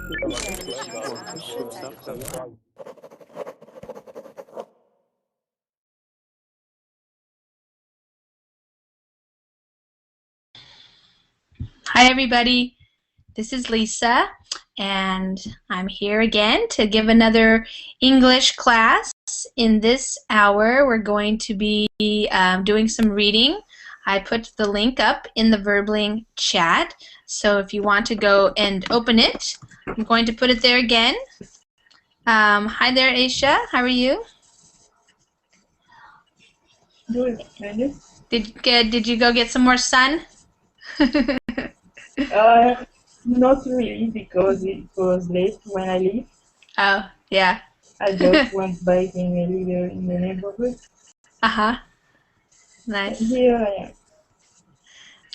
Hi everybody, this is Lisa and I'm here again to give another English class. In this hour we're going to be doing some reading. I put the link up in the Verbling chat, so if you want to go and open it, I'm going to put it there again. Hi there Aisha, how are you? Good. Did you go get some more sun? Not really, because it was late when I left. Oh, yeah. I just went biking a little in the neighborhood. Uh-huh. Nice. And here I am.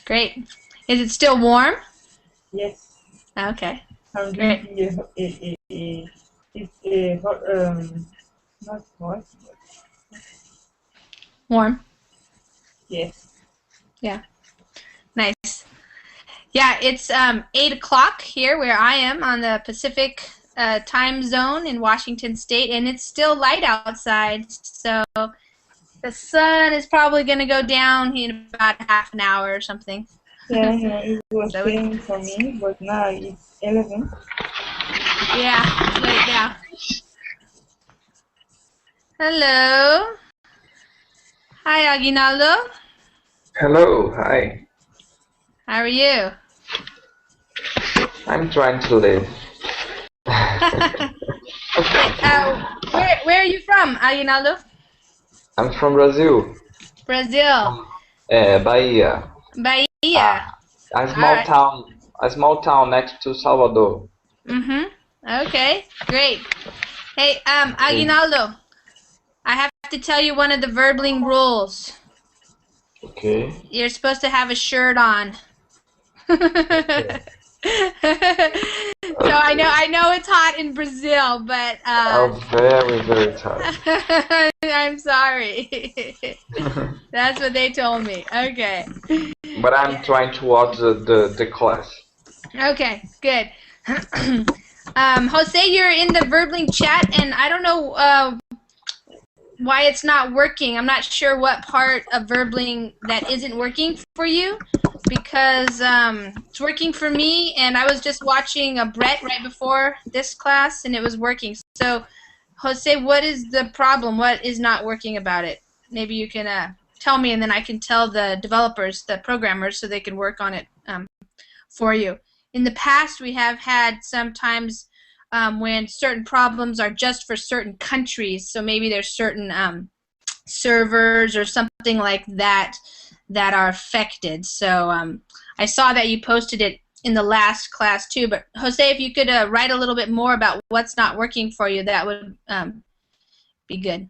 Great. Is it still warm? Yes. Okay. I'm Great. drinking it's hot, not hot, but Warm. yes. Yeah. Nice. Yeah, it's 8 o'clock here where I am on the Pacific time zone in Washington State, and it's still light outside, so the sun is probably going to go down in about half an hour or something. Yeah, it was So 10 for me, but now it's 11. Yeah, it's late now. Hello. Hi, Aguinaldo. Hello, hi. How are you? I'm trying to live. Where are you from, Aguinaldo? I'm from Brazil. Brazil. Bahia. Bahia. A small town next to Salvador. Mm-hmm. Okay, great. Hey, Aguinaldo, I have to tell you one of the Verbling rules. Okay. You're supposed to have a shirt on. So I know it's hot in Brazil, but I'm very, very tired. I'm sorry. That's what they told me. Okay. But I'm trying to watch the class. Okay, good. Jose, you're in the Verbling chat, and I don't know why it's not working. I'm not sure what part of Verbling that isn't working for you, because it's working for me, and I was just watching a Brett right before this class, and it was working. So, Jose, what is the problem? What is not working about it? Maybe you can tell me, and then I can tell the developers, the programmers, so they can work on it for you. In the past, we have had sometimes when certain problems are just for certain countries, so maybe there's certain servers or something like that that are affected. So I saw that you posted it in the last class too, but Jose, if you could write a little bit more about what's not working for you, that would be good.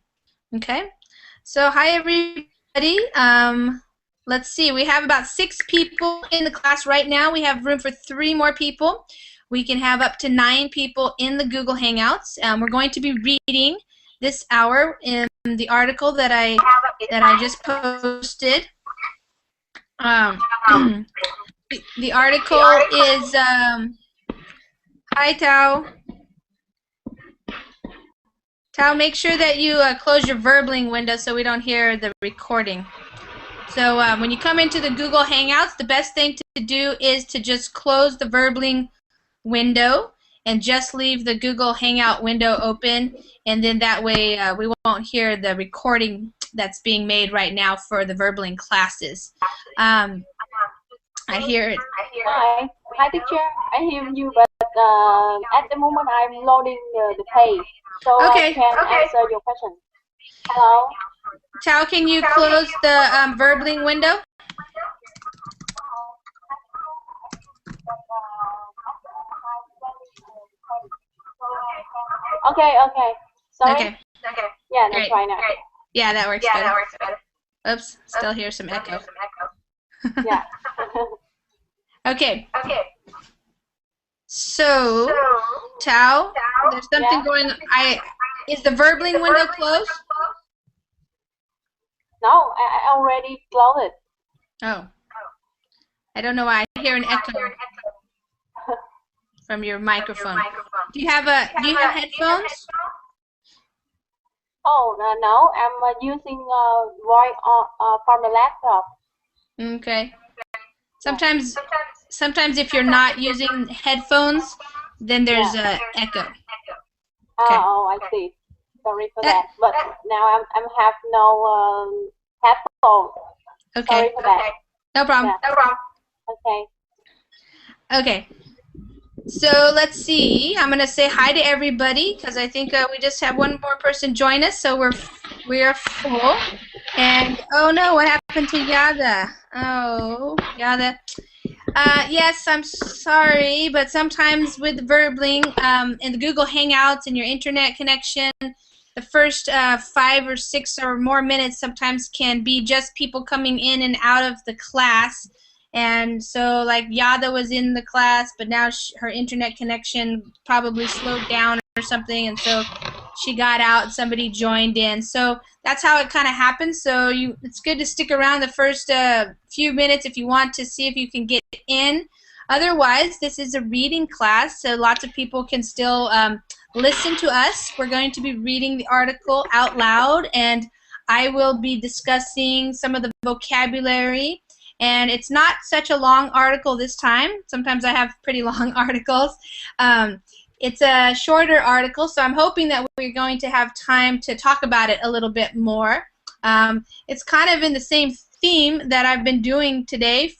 Okay, so hi everybody. Let's see, we have about 6 people in the class right now. We have room for 3 more people. We can have up to 9 people in the Google Hangouts. We're going to be reading this hour in the article that I just posted. The article is hi Tao. Tao, make sure that you close your Verbling window so we don't hear the recording. So when you come into the Google Hangouts, the best thing to do is to just close the Verbling window and just leave the Google Hangout window open, and then that way we won't hear the recording that's being made right now for the Verbling classes. I hear it. Hi teacher, I hear you, but at the moment I'm loading the page, so Okay. I can answer your question. Hello? Tao, can you close the Verbling window? Okay. Sorry? Okay. Yeah, Great. that's right now. Yeah, that works better. Oops, still hear some echo. Yeah. Okay. So, Tao, there's something going on. Is the Verbling window closed? No, I already closed it. Oh. I don't know why I hear an echo. from your microphone. Do you have headphones? Oh, no, I'm using voice from the laptop. Okay. Sometimes if you're not using headphones, then there's a echo. Okay. Oh, I see. Sorry for that. But now I'm have no headphone. Okay. Sorry for that. No problem. Yeah. No problem. Okay. Okay. So let's see. I'm gonna say hi to everybody because I think we just have one more person join us, so we're full. And oh no, what happened to Yada? Oh, Yada. Yes, I'm sorry, but sometimes with Verbling and the Google Hangouts and your internet connection, the first 5 or 6 or more minutes sometimes can be just people coming in and out of the class. And so, like, Yada was in the class, but now her internet connection probably slowed down or something, and so she got out and somebody joined in. So that's how it kind of happens. So it's good to stick around the first few minutes if you want to see if you can get in. Otherwise, this is a reading class, so lots of people can still listen to us. We're going to be reading the article out loud, and I will be discussing some of the vocabulary. And it's not such a long article this time. Sometimes I have pretty long articles. It's a shorter article, so I'm hoping that we're going to have time to talk about it a little bit more. It's kind of in the same theme that I've been doing today,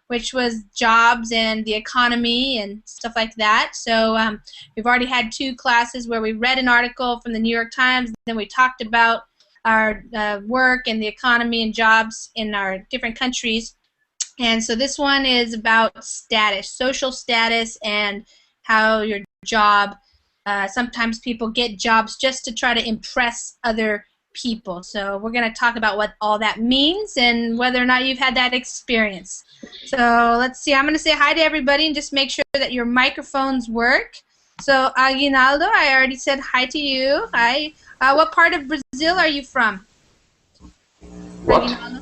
which was jobs and the economy and stuff like that. So we've already had 2 classes where we read an article from the New York Times, and then we talked about our work and the economy and jobs in our different countries. And so this one is about status, social status, and how your job, sometimes people get jobs just to try to impress other people. So we're going to talk about what all that means and whether or not you've had that experience. So let's see, I'm going to say hi to everybody and just make sure that your microphones work. So Aguinaldo, I already said hi to you. Hi. What part of Brazil are you from? What? Aguinaldo?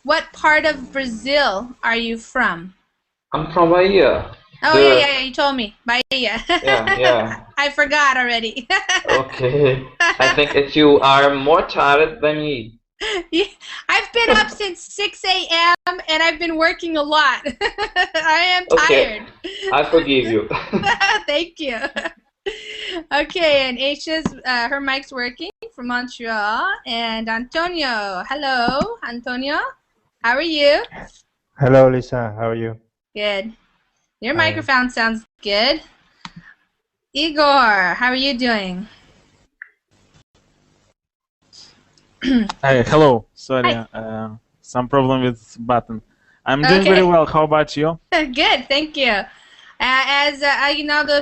What part of Brazil are you from? I'm from Bahia. Oh, yeah, you told me. Bahia. Yeah. I forgot already. Okay. I think if you are more tired than me. Yeah, I've been up since 6 a.m. and I've been working a lot. I am tired. Okay. I forgive you. Thank you. Okay, and Aisha's, her mic's working from Montreal. And Antonio. Hello, Antonio. How are you? Hello, Lisa. How are you? Good. Your microphone sounds good. Igor, how are you doing? Hi, hello. Sorry, Hi. some problem with button. I'm doing Okay. very well. How about you? Good, thank you. As Aguinaldo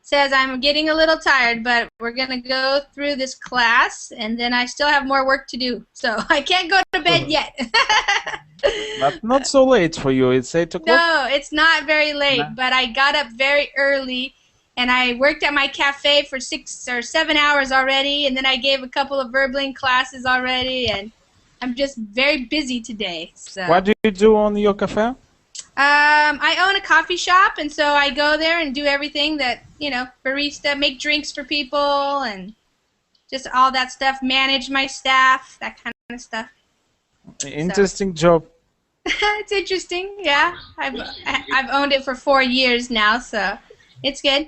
says, I'm getting a little tired, but we're going to go through this class, and then I still have more work to do. So I can't go to bed yet. But not so late for you. It's 8 o'clock. No, it's not very late, No. but I got up very early, and I worked at my cafe for 6 or 7 hours already, and then I gave a couple of Verbling classes already, and I'm just very busy today. So. What do you do on your cafe? I own a coffee shop, and so I go there and do everything that, barista, make drinks for people, and just all that stuff, manage my staff, that kind of stuff. Interesting job. It's interesting, yeah. I've owned it for 4 years now, so it's good.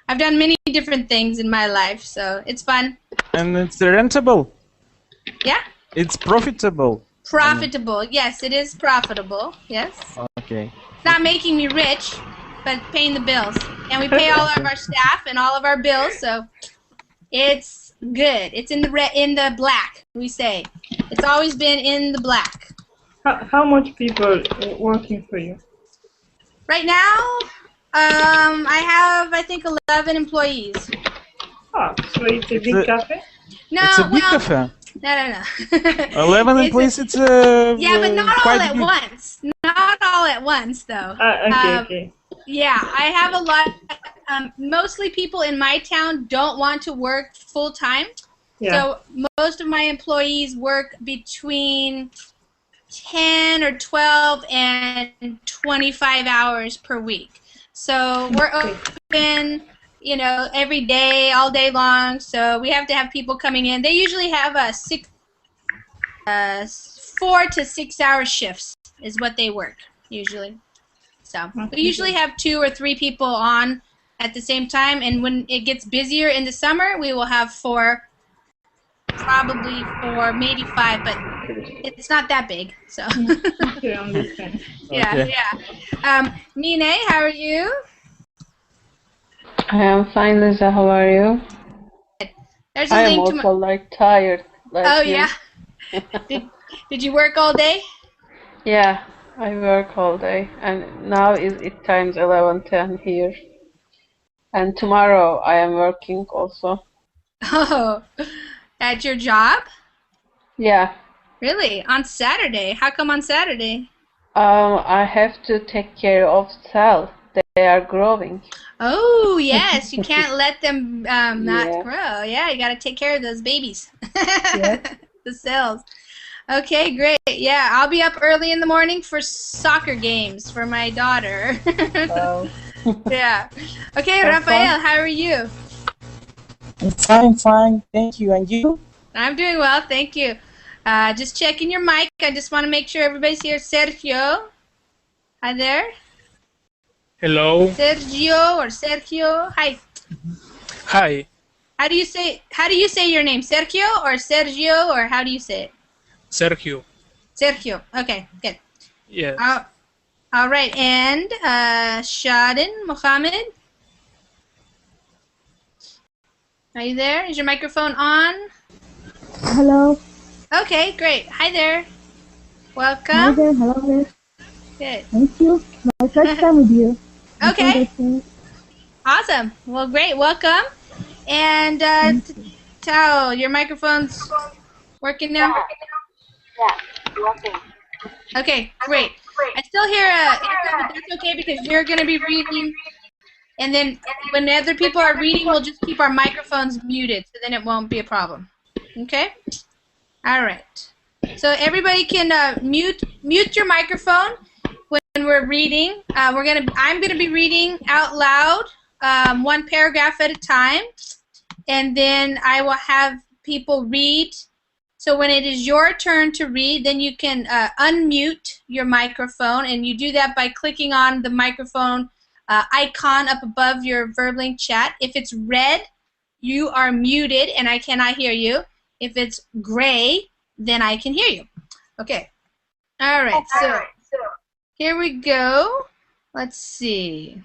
I've done many different things in my life, so it's fun. And it's rentable. Yeah. It's profitable. Profitable, yes, it is profitable, yes. Okay. It's not making me rich, but paying the bills. And we pay all of our staff and all of our bills, so it's good. It's in the black, we say. It's always been in the black. How much people working for you? Right now, I have, I think, 11 employees. Oh, so it's a big cafe? No, It's a big well, cafe. no. 11 employees. It's Yeah, but not all quite at big. once. Not all at once, though. Okay. Yeah, I have a lot. Mostly people in my town don't want to work full time. Yeah. So most of my employees work between 10 or 12 and 25 hours per week. So we're open, you know, every day, all day long. So we have to have people coming in. They usually have a 4 to 6 hour shifts is what they work usually. So we usually have 2 or 3 people on at the same time, and when it gets busier in the summer, we will have 4, probably 4, maybe 5, but it's not that big. So Okay, understand. yeah. Nine, how are you? I am fine, Lisa. How are you? There's a I am link to also like tired. Like Oh you. yeah. Did you work all day? Yeah, I work all day, and now it times 11:10 here. And tomorrow I am working also. Oh, at your job? Yeah. Really? On Saturday? How come on Saturday? I have to take care of cells. They are growing. Oh, yes. You can't let them not Yeah. grow. Yeah, you got to take care of those babies. Yeah. The cells. Okay, great. Yeah, I'll be up early in the morning for soccer games for my daughter. Wow. Yeah. Okay, Have Rafael, how are you? I'm fine, thank you. And you? I'm doing well, thank you. Just checking your mic. I just want to make sure everybody's here. Sergio. Hi there. Hello. Sergio or Sergio. Hi. Hi. How do you say your name? Sergio or Sergio, or how do you say it? Sergio. Sergio. Okay, good. Yes. All right, and Shadin Mohammed. Are you there? Is your microphone on? Hello. Okay, great. Hi there. Hi Welcome. there. Hello there. Good. Thank you. My first time with you. Okay. Awesome. Well, great. Welcome. And Tao, your microphone's working now? Yeah, working. Okay, great. I still hear echo, but that's okay because you're going to be reading. And then when other people are reading, we'll just keep our microphones muted, so then it won't be a problem. Okay? All right. So everybody can mute your microphone when we're reading. I'm gonna be reading out loud, 1 paragraph at a time, and then I will have people read. So when it is your turn to read, then you can unmute your microphone, and you do that by clicking on the microphone icon up above your Verblink chat. If it's red, you are muted and I cannot hear you. If it's gray, then I can hear you. Okay. All right. So here we go. Let's see.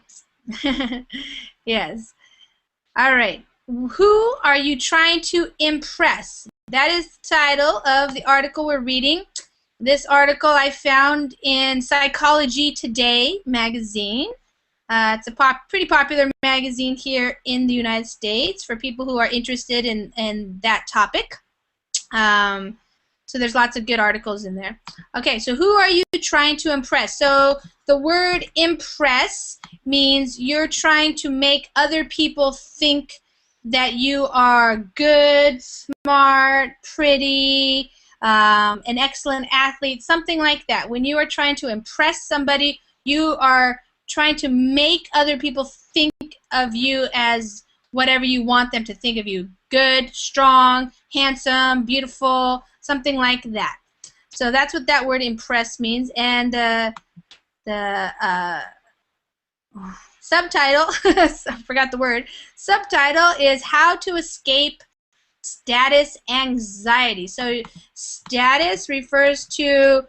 Yes. All right. Who are you trying to impress? That is the title of the article we're reading. This article I found in Psychology Today magazine. It's a pretty popular magazine here in the United States for people who are interested in that topic. So there's lots of good articles in there. Okay, so who are you trying to impress? So the word impress means you're trying to make other people think that you are good, smart, pretty, an excellent athlete, something like that. When you are trying to impress somebody, you are trying to make other people think of you as whatever you want them to think of you. Good, strong, handsome, beautiful, something like that. So that's what that word impress means. And the subtitle, I forgot the word, subtitle is How to Escape Status Anxiety. So status refers to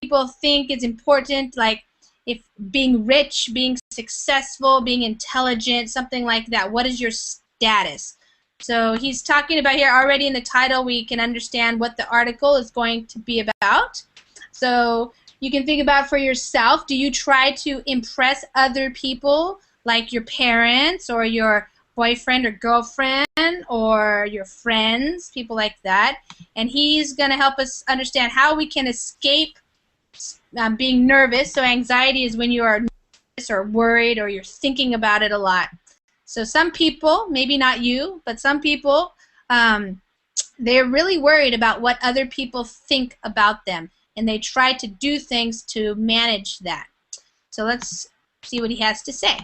people think it's important, like if being rich, being successful, being intelligent, something like that. What is your status? So he's talking about here already in the title. We can understand what the article is going to be about. So you can think about for yourself, do you try to impress other people like your parents or your boyfriend or girlfriend or your friends, people like that? And he's going to help us understand how we can escape being nervous. So anxiety is when you are nervous or worried or you're thinking about it a lot. So some people, maybe not you, but some people, they're really worried about what other people think about them, and they try to do things to manage that. So let's see what he has to say.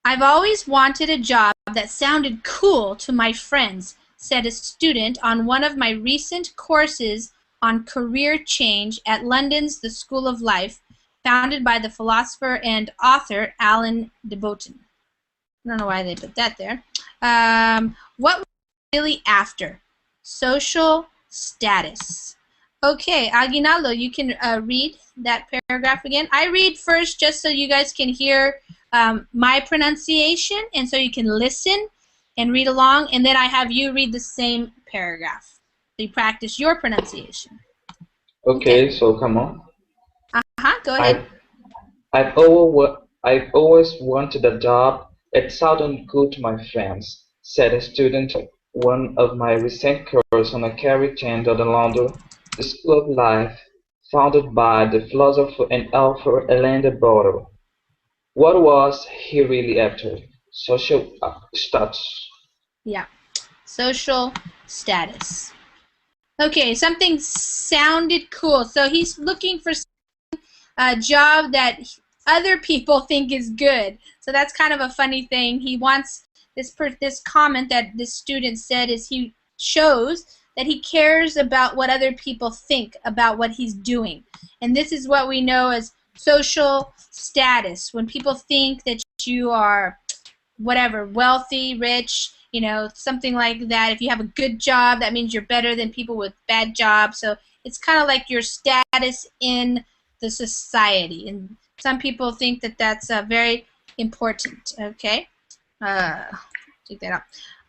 I've always wanted a job that sounded cool to my friends, said a student on one of my recent courses on career change at London's The School of Life, founded by the philosopher and author Alan de Botton. I don't know why they put that there. What was really after? Social status. Okay, Aguinaldo, you can read that paragraph again. I read first just so you guys can hear my pronunciation, and so you can listen and read along, and then I have you read the same paragraph. So you practice your pronunciation. Okay, so come on. Go ahead. I've always wanted a job that sounded good to my friends, said a student at one of my recent courses on a career change at the London The School of Life, founded by the philosopher and author Alain de Botton. What was he really after? Social status. Yeah, social status. Okay, something sounded cool. So he's looking for a job that other people think is good. So that's kind of a funny thing. He wants this comment that this student said is he shows that he cares about what other people think about what he's doing. And this is what we know as social status. When people think that you are whatever, wealthy, rich, you know, something like that. If you have a good job, that means you're better than people with bad jobs. So it's kind of like your status in the society. And some people think that that's very important. Okay? Take that out.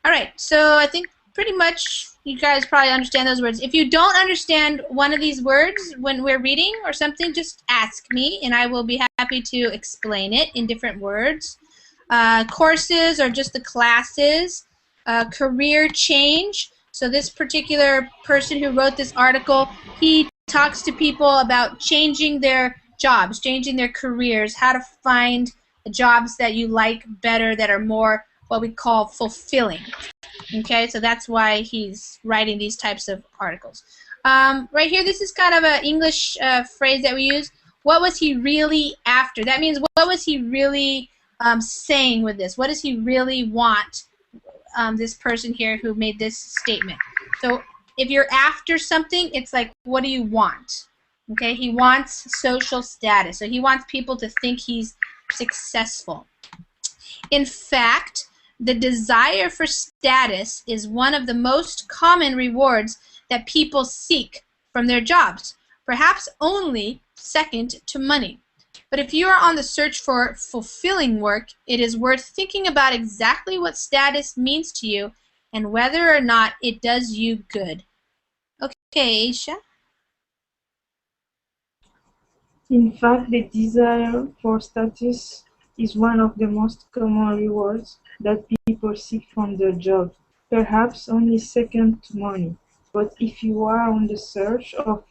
All right. So I think pretty much you guys probably understand those words. If you don't understand one of these words when we're reading or something, just ask me, and I will be happy to explain it in different words. Courses are just the classes. Career change. So this particular person who wrote this article, he talks to people about changing their jobs, changing their careers, how to find jobs that you like better, that are more what we call fulfilling. Okay, so that's why he's writing these types of articles. Right here, this is kind of an English phrase that we use. What was he really after? That means what was he really saying with this? What does he really want? This person here who made this statement. So if you're after something, it's like, what do you want? Okay, he wants social status. So he wants people to think he's successful. In fact, the desire for status is one of the most common rewards that people seek from their jobs, perhaps only second to money. But if you are on the search for fulfilling work, it is worth thinking about exactly what status means to you and whether or not it does you good. Okay, Aisha? In fact, the desire for status is one of the most common rewards that people seek from their job, perhaps only second to money. But if you are on the search of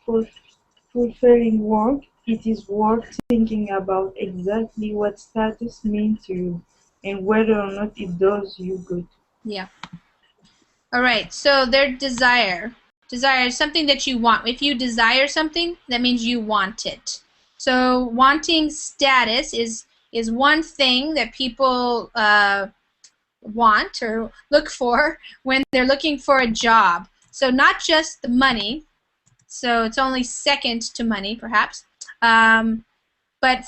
fulfilling work, it is worth thinking about exactly what status means to you and whether or not it does you good. Yeah. All right, so their desire. Desire is something that you want. If you desire something, that means you want it. So wanting status is one thing that people want or look for when they're looking for a job. So not just the money, so it's only second to money perhaps, but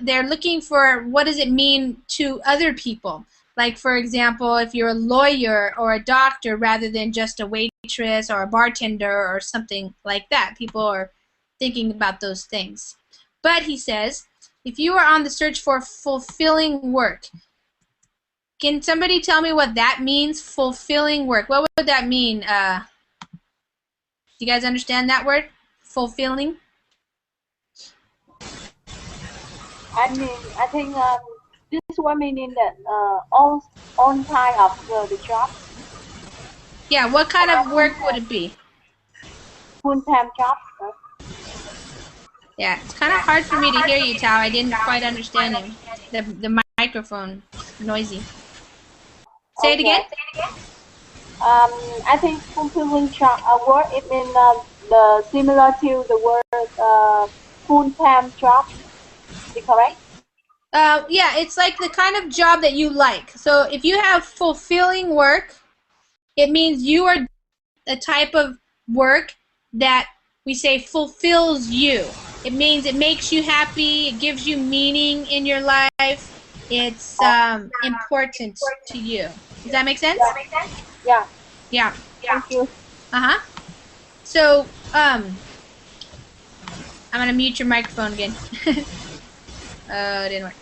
they're looking for what does it mean to other people. Like for example, if you're a lawyer or a doctor rather than just a waitress or a bartender or something like that, people are thinking about those things. But he says, if you are on the search for fulfilling work, can somebody tell me what that means, fulfilling work? What would that mean? Do you guys understand that word, fulfilling? I think this one meaning that all kind of the job. Yeah, what kind of work would it be? Full-time job. Yeah, it's kind of hard for me to hear you, Tao. I didn't quite understand him. The microphone noisy. Say it again. I think fulfilling job work it means similar to the word full-time job. Is it correct? Yeah, it's like the kind of job that you like. So if you have fulfilling work, it means you are a type of work that we say fulfills you. It means it makes you happy, it gives you meaning in your life, it's important to you. Does that make sense? Yeah. Yeah. Thank you. Uh-huh. So, I'm going to mute your microphone again. It didn't work.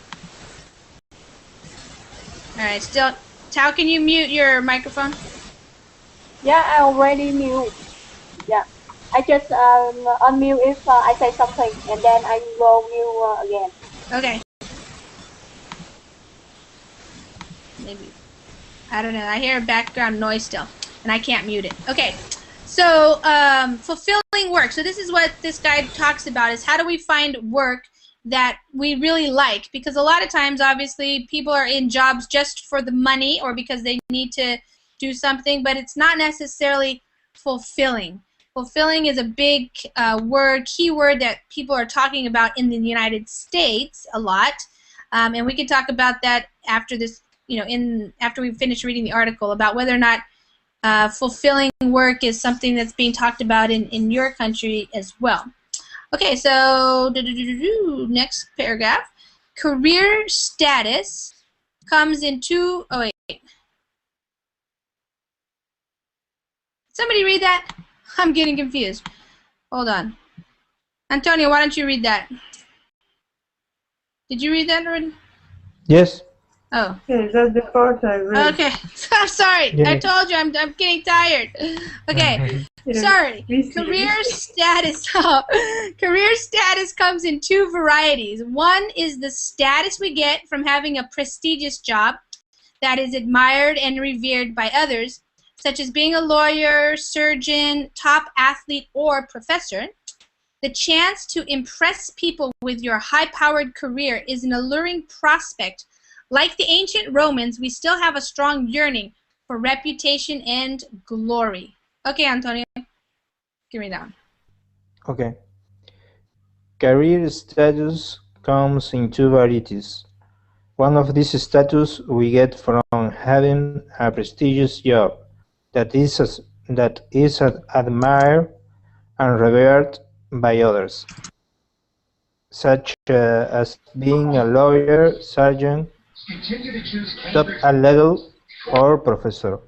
Alright, still, Tao, can you mute your microphone? Yeah, I already mute. Yeah. I just unmute if I say something, and then I will mute again. Okay. Maybe. I don't know. I hear background noise still, and I can't mute it. Okay. So, fulfilling work. So this is what this guy talks about, is how do we find work that we really like? Because a lot of times, obviously, people are in jobs just for the money or because they need to do something, but it's not necessarily fulfilling. Fulfilling is a big keyword that people are talking about in the United States a lot, and we can talk about that after this, after we finish reading the article, about whether or not fulfilling work is something that's being talked about in your country as well. Okay, so next paragraph. Career status comes in two. Oh wait. Somebody read that? I'm getting confused. Hold on. Antonio, why don't you read that? Did you read that already? Yes. Oh. Okay, that's the part I read. Okay. I'm sorry. Yeah. I told you I'm getting tired. Okay. Sorry. Career status. Career status comes in two varieties. One is the status we get from having a prestigious job that is admired and revered by others, such as being a lawyer, surgeon, top athlete, or professor. The chance to impress people with your high-powered career is an alluring prospect. Like the ancient Romans, we still have a strong yearning for reputation and glory. Okay, Antonio, give me that one. Okay. Career status comes in two varieties. One of these status we get from having a prestigious job that is admired and revered by others, such as being a lawyer, surgeon, top athlete, or professor.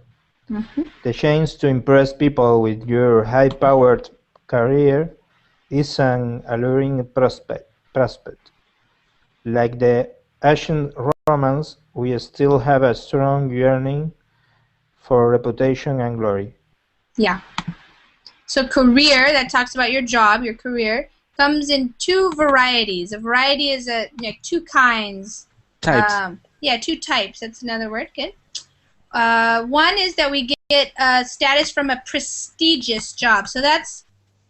The chance to impress people with your high-powered career is an alluring prospect. Like the ancient Romans, we still have a strong yearning for reputation and glory. Yeah. So career, that talks about your job, your career, comes in two varieties. A variety is two kinds. Types. Yeah, two types. That's another word. Good. One is that we get status from a prestigious job. So that's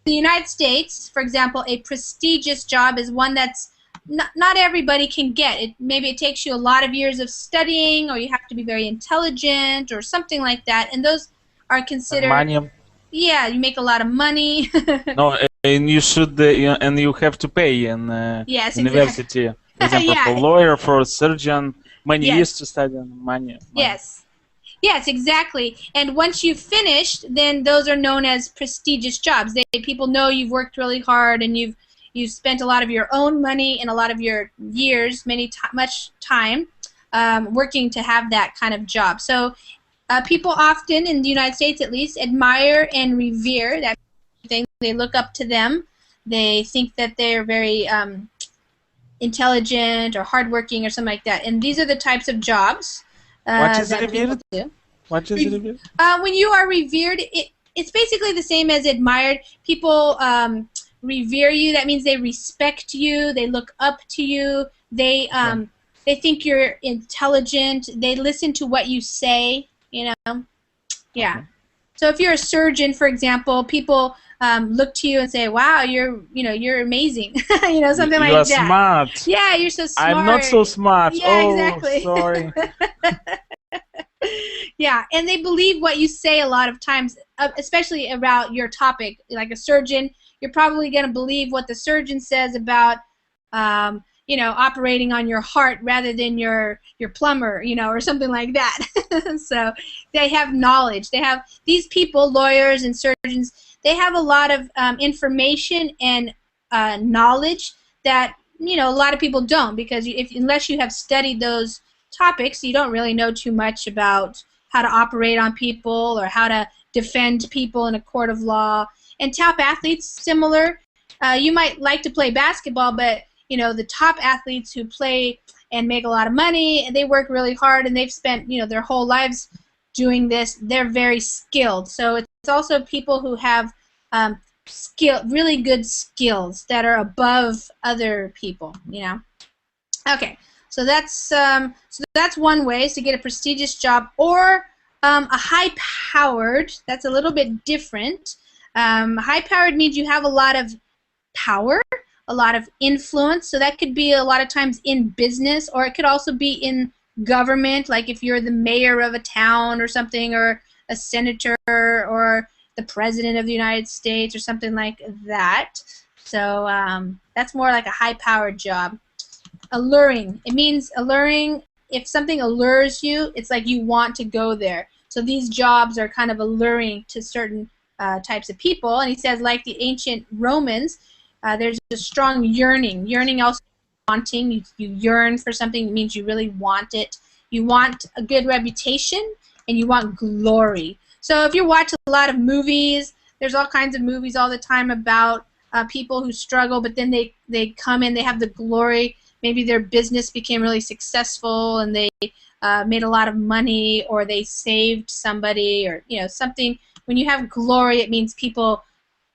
the United States, for example. A prestigious job is one that's not everybody can get. Maybe it takes you a lot of years of studying, or you have to be very intelligent, or something like that. And those are considered. Money. Yeah, you make a lot of money. No, and you should, and you have to pay in Yes, university. exactly. For example, Yeah. for lawyer, for a surgeon, many Yes. years to study and money. Yes. Yes, exactly. And once you've finished, then those are known as prestigious jobs. People know you've worked really hard and you've spent a lot of your own money and a lot of your years, much time, working to have that kind of job. So people often, in the United States at least, admire and revere that thing. They look up to them. They think that they're very intelligent or hardworking or something like that. And these are the types of jobs What is that people revered? do. What is revered? When you are revered, it's basically the same as admired. People revere you. That means they respect you. They look up to you. They think you're intelligent. They listen to what you say. You know, yeah. Okay. So if you're a surgeon, for example, people look to you and say, "Wow, you're amazing." Something like that. You are smart. Yeah, you're so smart. I'm not so smart. Yeah, oh, exactly. Sorry. Yeah, and they believe what you say a lot of times, especially about your topic. Like a surgeon, you're probably going to believe what the surgeon says about operating on your heart rather than your plumber, or something like that. So they have knowledge. They have these people, lawyers and surgeons. They have a lot of information and knowledge that a lot of people don't, because unless you have studied those topics, you don't really know too much about how to operate on people or how to defend people in a court of law. And top athletes, similar. You might like to play basketball, but the top athletes who play and make a lot of money, and they work really hard, and they've spent their whole lives doing this. They're very skilled. So it's also people who have really good skills that are above other people. Okay, so that's one way, is to get a prestigious job, or a high-powered. That's a little bit different. High-powered means you have a lot of power, a lot of influence. So that could be a lot of times in business, or it could also be in government, like if you're the mayor of a town or something, or a senator, or the president of the United States, or something like that. So that's more like a high-powered job. Alluring. It means alluring. If something allures you, it's like you want to go there. So these jobs are kind of alluring to certain types of people. And he says, like the ancient Romans, there's a strong yearning. Yearning also wanting. You yearn for something. It means you really want it. You want a good reputation, and you want glory. So if you watch a lot of movies, there's all kinds of movies all the time about people who struggle, but then they come in, they have the glory. Maybe their business became really successful, and they made a lot of money, or they saved somebody, or something. When you have glory, it means people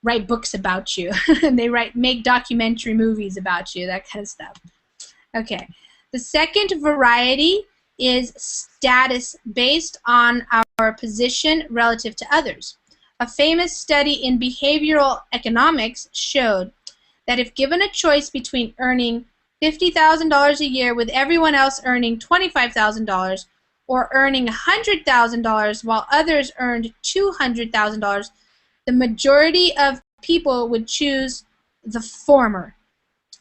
write books about you, and they make documentary movies about you, that kind of stuff. Okay. The second variety is status based on our position relative to others. A famous study in behavioral economics showed that if given a choice between earning $50,000 a year with everyone else earning $25,000, or earning $100,000 while others earned $200,000, the majority of people would choose the former.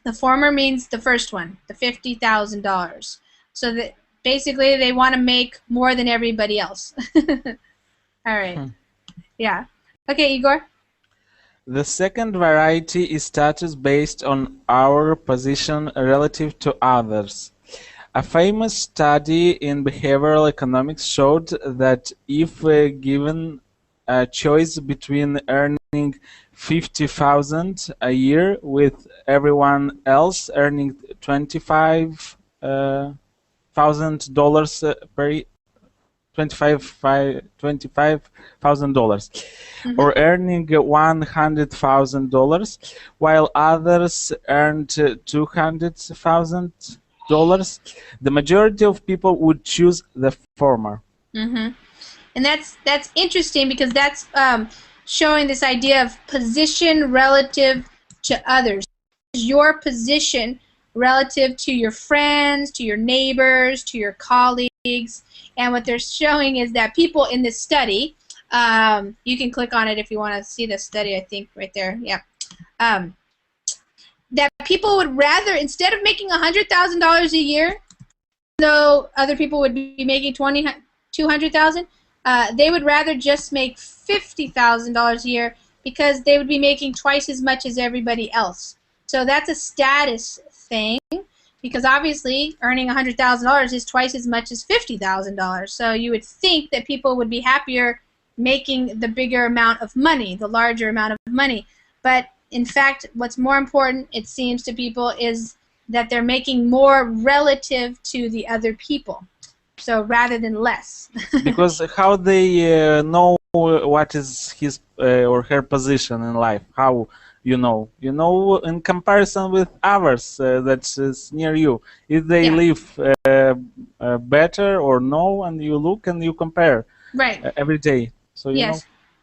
The former means the first one, the $50,000. So that basically they want to make more than everybody else. All right. Yeah. Okay, Igor? The second variety is status based on our position relative to others. A famous study in behavioral economics showed that if given a choice between earning $50,000 a year with everyone else earning $25,000 per $25,000, or earning $100,000 while others earned $200,000, the majority of people would choose the former. And that's interesting, because that's showing this idea of position relative to others. Your position relative to your friends, to your neighbors, to your colleagues. And what they're showing is that people in this study, you can click on it if you want to see the study, I think, right there. Yeah. That people would rather, instead of making $100,000 a year, though other people would be making $200,000, they would rather just make $50,000 a year, because they would be making twice as much as everybody else. So that's a status thing, because obviously earning $100,000 is twice as much as $50,000. So you would think that people would be happier making the bigger amount of money, the larger amount of money. But in fact, what's more important, it seems to people, is that they're making more relative to the other people. So rather than less. Because how they know what is his or her position in life? How you know in comparison with others that is near you, if they live better or no, and you look and you compare every day. So you know.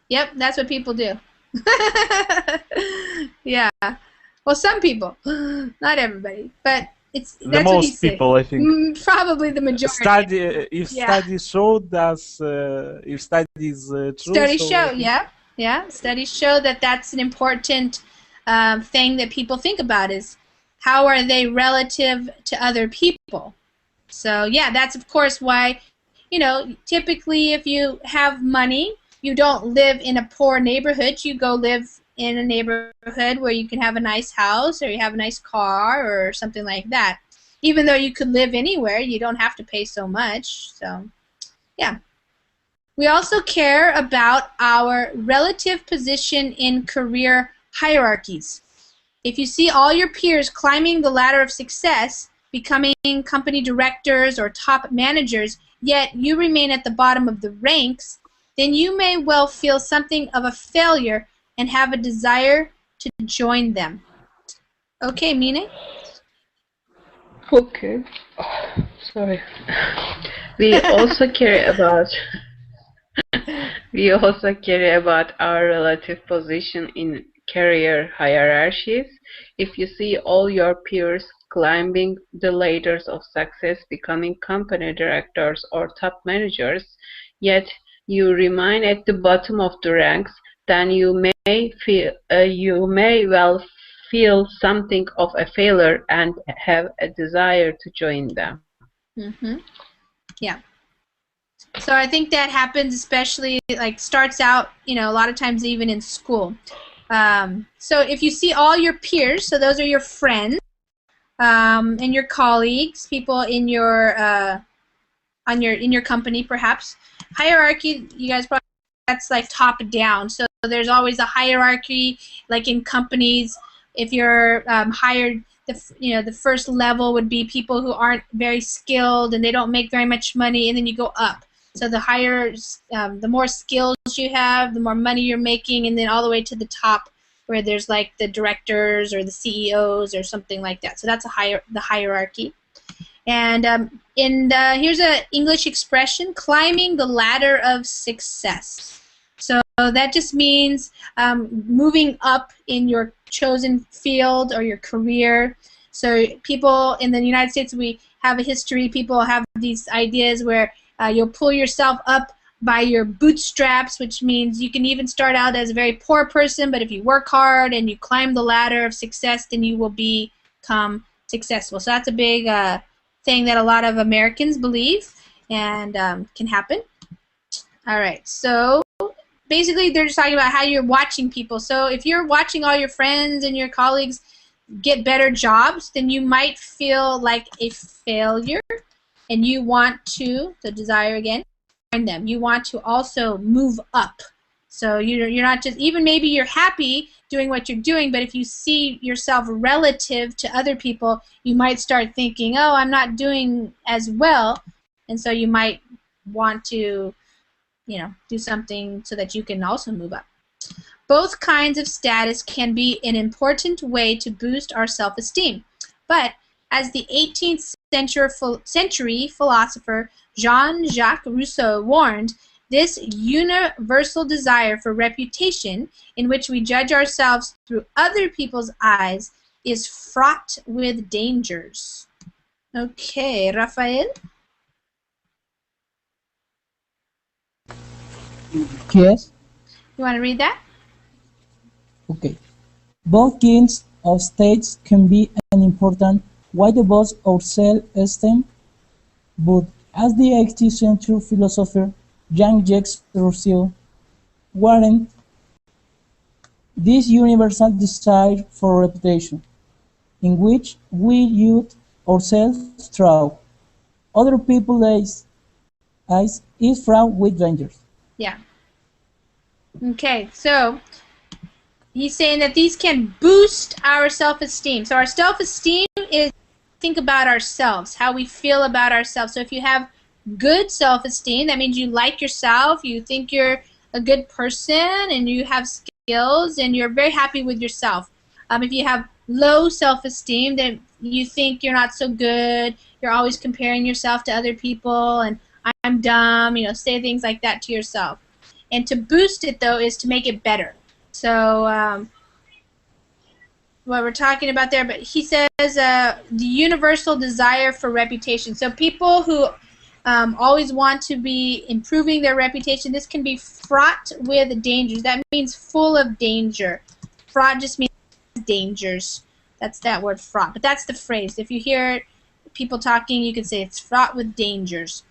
Yep, that's what people do. Yeah. Well, some people, not everybody, but that's the most most people, I think. Probably the majority. Studies showed us, if studies true. Studies show, Studies show that that's an important thing that people think about, is how are they relative to other people? So yeah, that's of course why, you know, typically if you have money, you don't live in a poor neighborhood. You go live in a neighborhood where you can have a nice house or you have a nice car or something like that. Even though you could live anywhere, you don't have to pay so much. So yeah. We also care about our relative position in career hierarchies. If you see all your peers climbing the ladder of success, becoming company directors or top managers, yet you remain at the bottom of the ranks, then you may well feel something of a failure and have a desire to join them. Okay, Mine? Okay. Sorry. We also care about our relative position in career hierarchies. If you see all your peers climbing the ladders of success, becoming company directors or top managers, yet you remain at the bottom of the ranks, then you may well feel something of a failure and have a desire to join them. Mm-hmm. Yeah. So I think that happens especially, like, starts out, you know, a lot of times even in school. So if you see all your peers, so those are your friends and your colleagues, people in your in your company perhaps. Hierarchy, you guys probably, that's like top down. So there's always a hierarchy, like in companies. If you're hired, the first level would be people who aren't very skilled and they don't make very much money, and then you go up. So the higher, the more skills you have, the more money you're making, and then all the way to the top, where there's like the directors or the CEOs or something like that. So that's the hierarchy. And here's an English expression: climbing the ladder of success. So that just means moving up in your chosen field or your career. So people in the United States, we have a history. People have these ideas where you'll pull yourself up by your bootstraps, which means you can even start out as a very poor person, but if you work hard and you climb the ladder of success, then you will become successful. So that's a big thing that a lot of Americans believe and can happen. All right, so basically they're just talking about how you're watching people. So if you're watching all your friends and your colleagues get better jobs, then you might feel like a failure, and you want to, the desire again, join them. You want to also move up. So you're not just, even maybe you're happy doing what you're doing, but if you see yourself relative to other people, you might start thinking, oh, I'm not doing as well, and so you might want to, you know, do something so that you can also move up. Both kinds of status can be an important way to boost our self-esteem, but as the 18th century philosopher Jean-Jacques Rousseau warned, this universal desire for reputation, in which we judge ourselves through other people's eyes, is fraught with dangers. Okay, Rafael? Yes. You want to read that? Okay. Both kinds of states can be an important way to boost our self-esteem, but as the 18th century philosopher Jean-Jacques Rousseau warned, this universal desire for reputation, in which we judge ourselves through other people's eyes, is fraught with dangers. Yeah. Okay, so he's saying that these can boost our self-esteem. So our self-esteem is, think about ourselves, how we feel about ourselves. So if you have good self-esteem, that means you like yourself, you think you're a good person, and you have skills, and you're very happy with yourself. If you have low self-esteem, then you think you're not so good, you're always comparing yourself to other people, and I'm dumb, you know, say things like that to yourself. And to boost it, though, is to make it better. So what we're talking about there, but he says the universal desire for reputation. So people who always want to be improving their reputation, this can be fraught with dangers. That means full of danger. Fraught just means dangers. That's that word fraught. But that's the phrase. If you hear people talking, you can say it's fraught with dangers.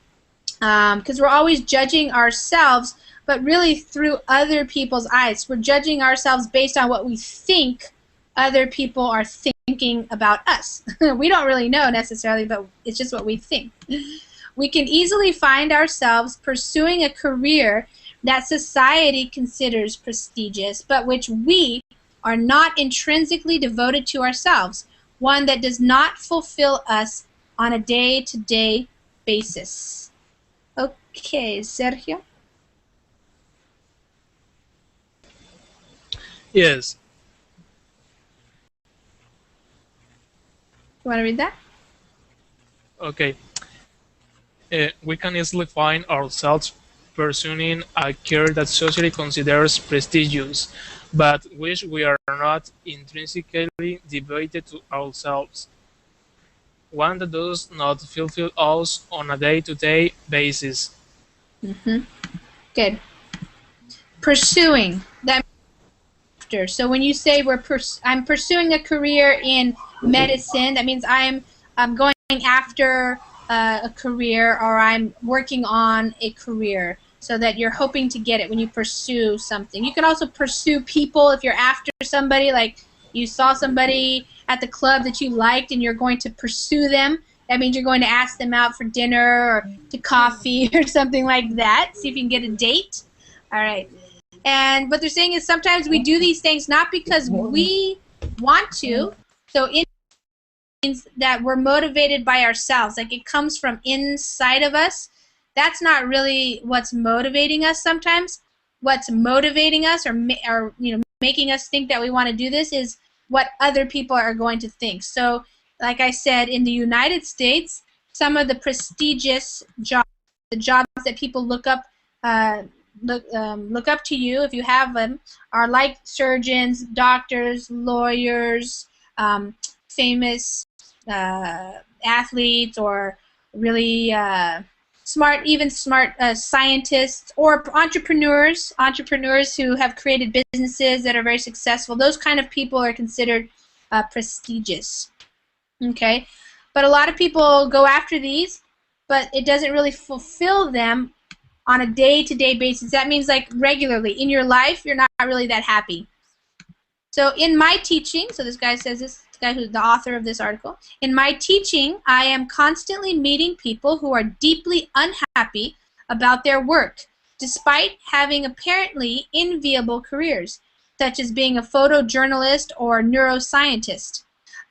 Because we're always judging ourselves, but really through other people's eyes. We're judging ourselves based on what we think other people are thinking about us. We don't really know necessarily, but it's just what we think. We can easily find ourselves pursuing a career that society considers prestigious, but which we are not intrinsically devoted to ourselves, one that does not fulfill us on a day-to-day basis. Okay, Sergio? Yes. You want to read that? Okay. We can easily find ourselves pursuing a career that society considers prestigious, but which we are not intrinsically devoted to ourselves. One that does not fulfill us on a day-to-day basis. Good. Pursuing. That after. So when you say I'm pursuing a career in medicine, that means I'm going after a career, or I'm working on a career, so that you're hoping to get it when you pursue something. You can also pursue people if you're after somebody, like you saw somebody at the club that you liked and you're going to pursue them. That means you're going to ask them out for dinner or to coffee or something like that. See if you can get a date. All right. And what they're saying is sometimes we do these things not because we want to. So it means that we're motivated by ourselves. Like it comes from inside of us. That's not really what's motivating us sometimes. What's motivating us or making us think that we want to do this is what other people are going to think. So like I said, in the United States, some of the prestigious jobs, the jobs that people look up to you if you have them, are like surgeons, doctors, lawyers, famous athletes, or really smart scientists, or entrepreneurs who have created businesses that are very successful. Those kind of people are considered prestigious. Okay, but a lot of people go after these, but it doesn't really fulfill them on a day-to-day basis. That means like regularly in your life, you're not really that happy. So in my teaching, so this guy says this guy who's the author of this article, in my teaching, I am constantly meeting people who are deeply unhappy about their work, despite having apparently enviable careers, such as being a photojournalist or neuroscientist.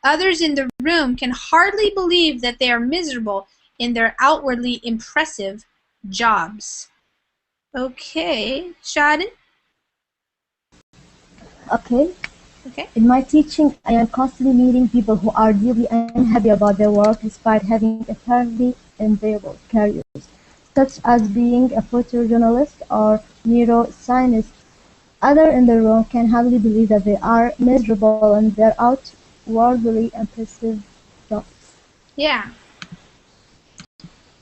Others in the room can hardly believe that they are miserable in their outwardly impressive jobs. Okay, Shaden? Okay. Okay. In my teaching, I am constantly meeting people who are deeply unhappy about their work despite having apparently enviable careers, such as being a photojournalist or neuroscientist. Others in the room can hardly believe that they are miserable in their outwardly impressive jobs. Yeah.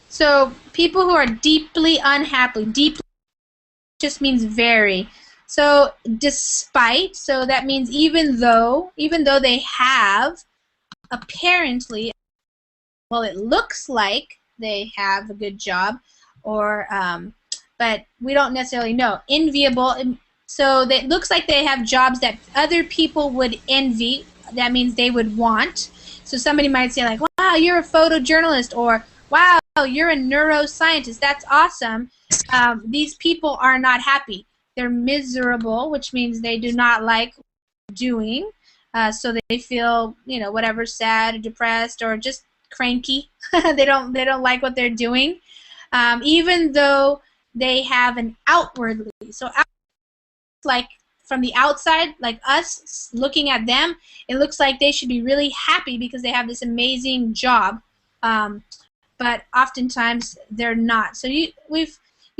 So people who are deeply unhappy, deeply just means very. So despite, so that means even though they have apparently, well, it looks like they have a good job, or but we don't necessarily know. Enviable, so that looks like they have jobs that other people would envy. That means they would want. So somebody might say like, wow, you're a photojournalist, or wow, you're a neuroscientist. That's awesome. These people are not happy. They're miserable, which means they do not like doing. So they feel, whatever, sad or depressed or just cranky. they don't like what they're doing, even though they have an outwardly. So like from the outside, like us looking at them, it looks like they should be really happy because they have this amazing job. But oftentimes they're not. So you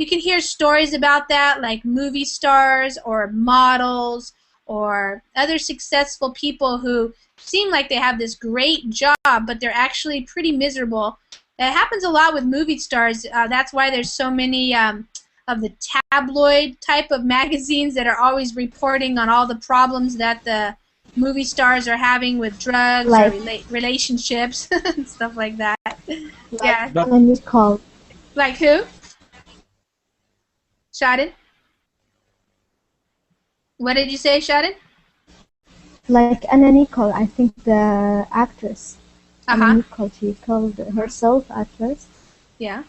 can hear stories about that, like movie stars or models or other successful people who seem like they have this great job, but they're actually pretty miserable. That happens a lot with movie stars. That's why there's so many of the tabloid type of magazines that are always reporting on all the problems that the movie stars are having with drugs Like- or relationships and stuff like that. Yeah. But Nicole. Like who? Shaden? What did you say, Shaden? Like Anna Nicole, I think the actress. Anna Nicole, she called herself actress. Yeah.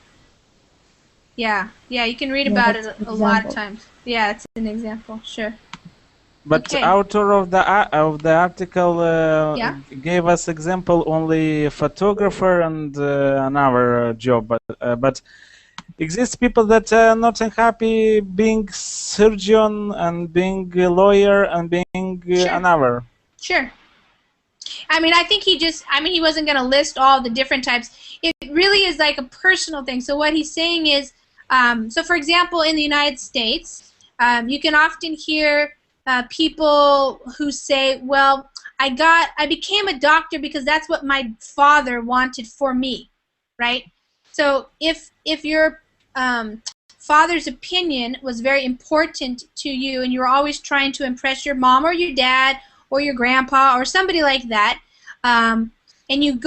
Yeah. Yeah, you can read Yeah, about it that's an a lot of example. times. Yeah, it's an example. Sure. But Okay. author of the article Yeah. gave us example only photographer and another job, but exists people that are not unhappy being surgeon and being a lawyer and being another. Sure. I mean, I think he wasn't going to list all the different types. It really is like a personal thing. So what he's saying is, so for example, in the United States, you can often hear people who say, well, I became a doctor because that's what my father wanted for me, right? So if your father's opinion was very important to you and you were always trying to impress your mom or your dad or your grandpa or somebody like that, and you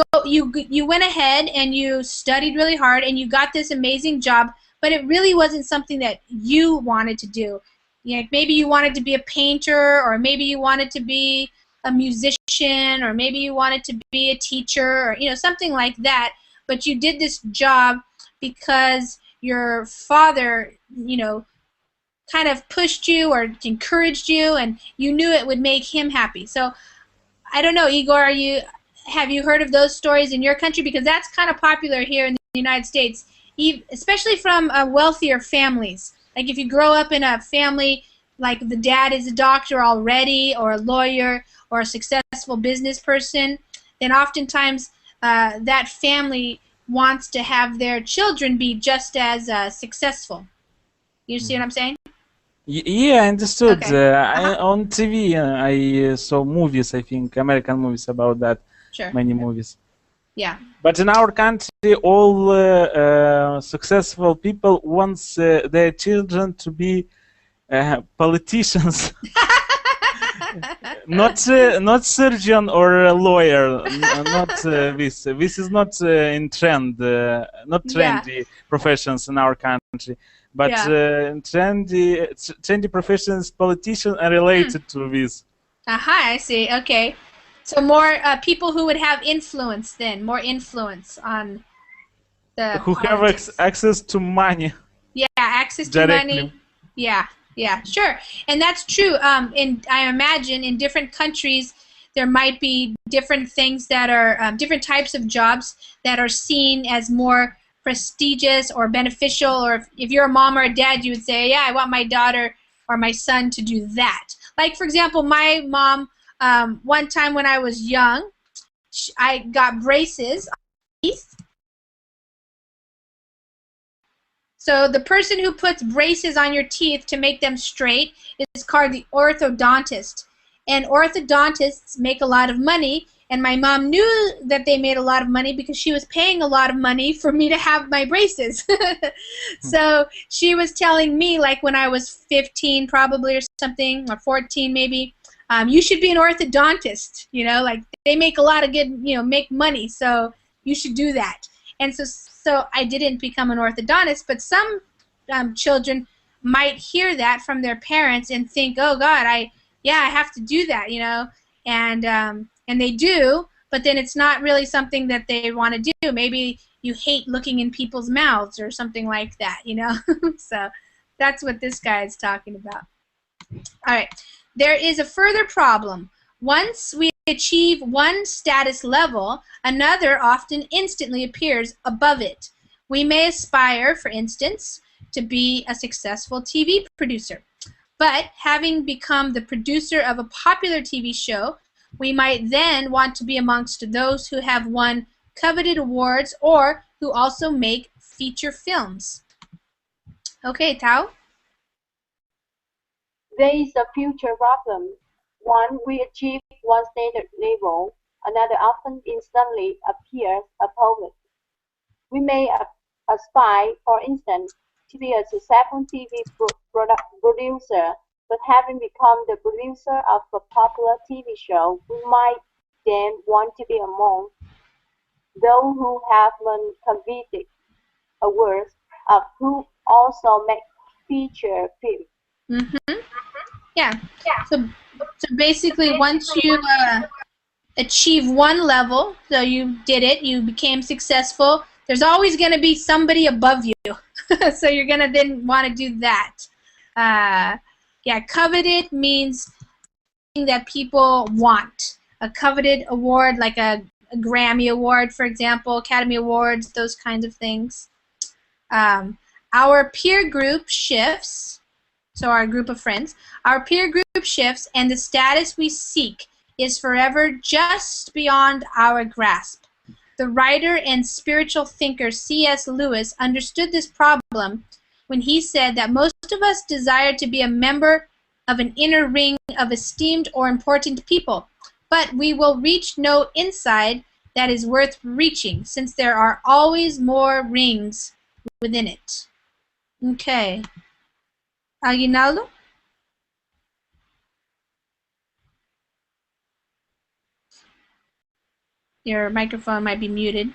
went ahead and you studied really hard and you got this amazing job, but it really wasn't something that you wanted to do. You know, maybe you wanted to be a painter, or maybe you wanted to be a musician, or maybe you wanted to be a teacher, or something like that. But you did this job because your father, kind of pushed you or encouraged you, and you knew it would make him happy. So I don't know, Igor, have you heard of those stories in your country? Because that's kind of popular here in the United States, especially from wealthier families. Like if you grow up in a family like the dad is a doctor already, or a lawyer, or a successful business person, then oftentimes that family wants to have their children be just as successful. You see what I'm saying? Yeah, I understood. Okay. On TV, I saw movies, I think, American movies about that. Sure. Many movies. Yeah. But in our country, all successful people want their children to be politicians. not surgeon or a lawyer. Not this. This is not in trend. Not trendy professions in our country. But trendy professions, politicians are related to this. Aha, I see. Okay. So more people who would have influence then, more influence on the who politics. have access to money. Yeah, access to directly. money. Yeah, sure. And that's true. I imagine in different countries there might be different things that are, different types of jobs that are seen as more prestigious or beneficial, or if you're a mom or a dad, you would say, yeah, I want my daughter or my son to do that. Like, for example, my mom, one time when I was young, I got braces on my teeth. So the person who puts braces on your teeth to make them straight is called the orthodontist. And orthodontists make a lot of money, and my mom knew that they made a lot of money because she was paying a lot of money for me to have my braces. So she was telling me, like when I was 15 probably or something, or 14 maybe, you should be an orthodontist, like they make a lot of good, make money, so you should do that. And so I didn't become an orthodontist, but some children might hear that from their parents and think, oh God, I have to do that, and they do, but then it's not really something that they want to do. Maybe you hate looking in people's mouths or something like that, So that's what this guy is talking about. All right. There is a further problem. Once we achieve one status level, another often instantly appears above it. We may aspire, for instance, to be a successful TV producer. But having become the producer of a popular TV show, we might then want to be amongst those who have won coveted awards or who also make feature films. Okay, Tao? There is a future problem. One, we achieve one status level, another often instantly appears above it. We may aspire, for instance, to be a successful TV producer, But having become the producer of a popular TV show, we might then want to be among those who have been convicted awards of who also make feature films. Mm-hmm. Yeah. So basically, once you achieve one level, so you did it, you became successful, there's always going to be somebody above you. So you're going to then want to do that. Yeah, coveted means something that people want. A coveted award, like a Grammy Award, for example, Academy Awards, those kinds of things. Our peer group shifts, so our group of friends, our peer group shifts, and the status we seek is forever just beyond our grasp. The writer and spiritual thinker C.S. Lewis understood this problem when he said that most of us desire to be a member of an inner ring of esteemed or important people, but we will reach no inside that is worth reaching, since there are always more rings within it. Okay. Aguinaldo? Your microphone might be muted.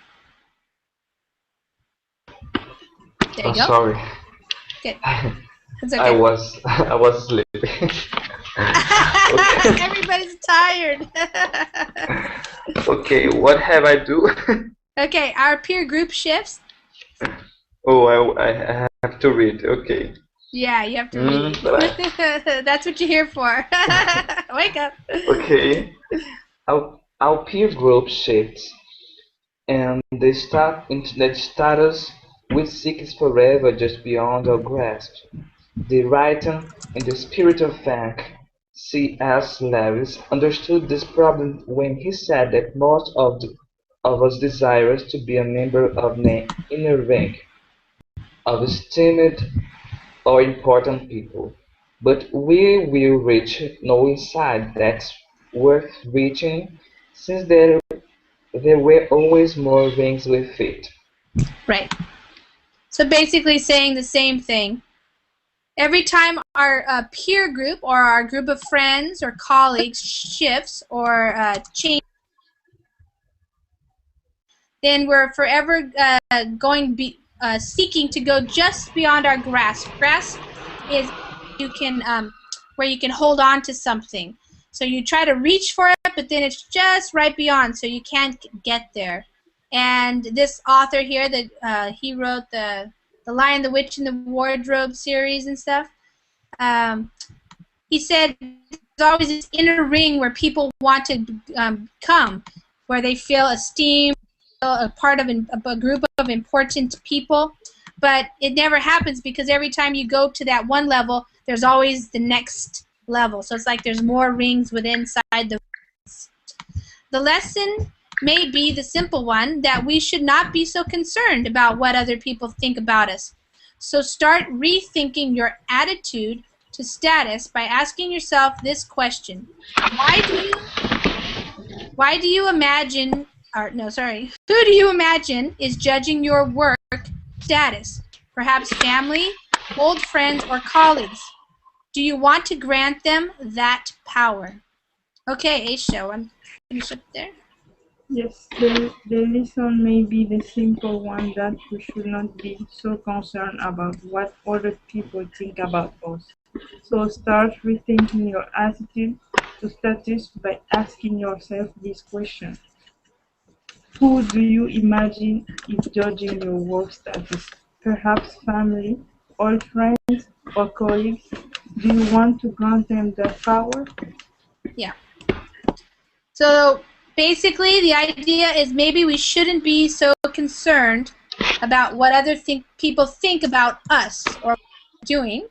There you go. Sorry. Good. It's okay. I was sleeping. Okay. Everybody's tired. Okay, what have I do? Okay, our peer group shifts. Oh, I have to read. Okay. Yeah, you have to read. That's what you're here for. Wake up. Okay. Our peer group shifts, and the status we seek is forever just beyond our grasp. The writer in the spirit of thank C.S. Lewis understood this problem when he said that most of us desire to be a member of an inner ring of esteemed or important people, but we will reach no inside that's worth reaching, since there were always more rings with it. Right. So basically saying the same thing. Every time our peer group or our group of friends or colleagues shifts or changes, then we're forever seeking to go just beyond our grasp. Grasp is where you can hold on to something. So you try to reach for it, but then it's just right beyond, so you can't get there. And this author here, that he wrote the Lion, the Witch, and the Wardrobe series and stuff, he said there's always this inner ring where people want to come, where they feel esteemed, a part of a group of important people, but it never happens because every time you go to that one level, there's always the next level. So it's like there's more rings within inside the rings. The lesson may be the simple one that we should not be so concerned about what other people think about us. So start rethinking your attitude to status by asking yourself this question: why do you imagine, or no, sorry, who do you imagine is judging your work status? Perhaps family, old friends, or colleagues. Do you want to grant them that power? Okay, Aisha, I'm finished up there. Yes, the lesson may be the simple one that we should not be so concerned about what other people think about us. So start rethinking your attitude to status by asking yourself this question: who do you imagine is judging your work status? Perhaps family, old friends, or colleagues? Do you want to grant them that power? Yeah. So basically, the idea is maybe we shouldn't be so concerned about what other people think about us or what we're doing.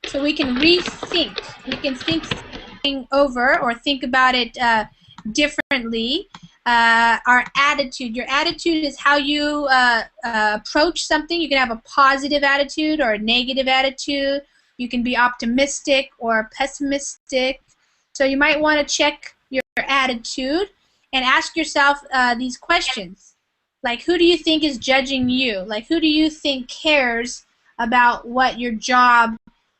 So we can rethink. We can think something over or think about it differently. Our attitude. Your attitude is how you approach something. You can have a positive attitude or a negative attitude. You can be optimistic or pessimistic. So you might want to check your attitude and ask yourself these questions. Like, who do you think is judging you? Like, who do you think cares about what your job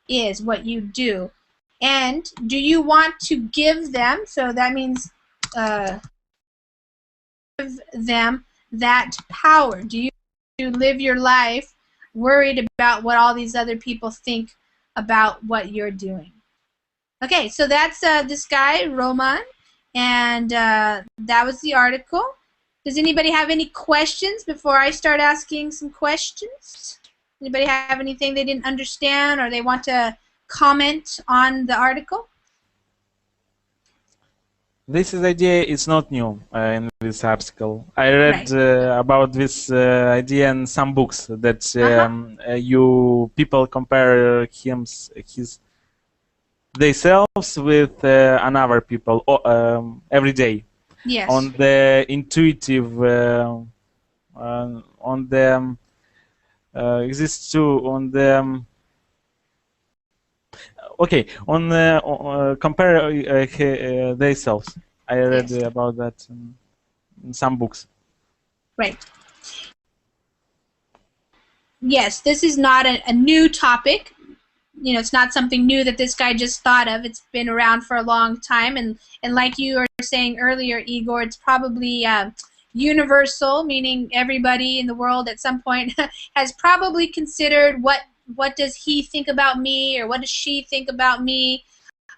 is, what you do? And do you want to give them, so that means give them that power? Do you live your life worried about what all these other people think about what you're doing? Okay, so that's this guy, Roman, and that was the article. Does anybody have any questions before I start asking some questions? Anybody have anything they didn't understand or they want to comment on the article? This idea is not new in this article. I read about this idea in some books that people compare themselves with another people every day. Yes. On the intuitive, on the exists too on the okay on compare themselves. I read about that in some books. Right. Yes, this is not a new topic. You know, it's not something new that this guy just thought of. It's been around for a long time, and like you were saying earlier, Igor, it's probably universal, meaning everybody in the world at some point has probably considered what does he think about me, or what does she think about me?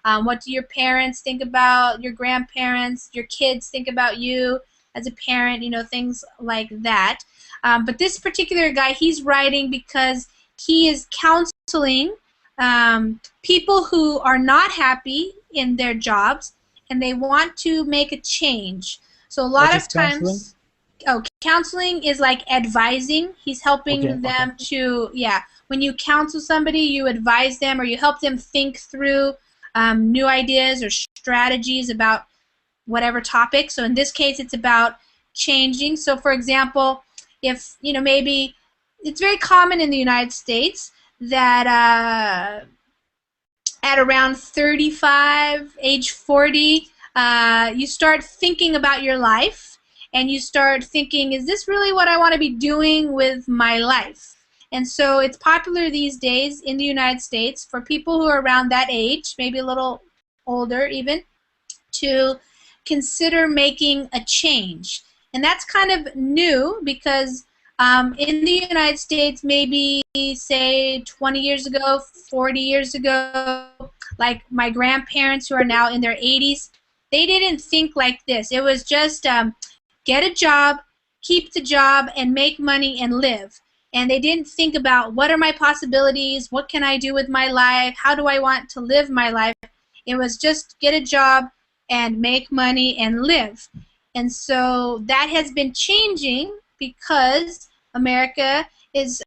What do your parents think about your grandparents? Your kids think about you as a parent? You know, things like that. But this particular guy, he's writing because he is counseling people who are not happy in their jobs and they want to make a change. So a lot of times, counseling is like advising. He's helping them to, when you counsel somebody, you advise them or you help them think through new ideas or strategies about whatever topic. So in this case, it's about changing. So for example, if, you know, maybe it's very common in the United States that at around 35, age 40, you start thinking about your life and you start thinking, is this really what I want to be doing with my life? And so it's popular these days in the United States for people who are around that age, maybe a little older even, to consider making a change. And that's kind of new because in the United States, maybe say 20 years ago, 40 years ago, like my grandparents who are now in their 80s, they didn't think like this. It was just get a job, keep the job, and make money and live. And they didn't think about what are my possibilities, what can I do with my life, how do I want to live my life. It was just get a job and make money and live. And so that has been changing because America is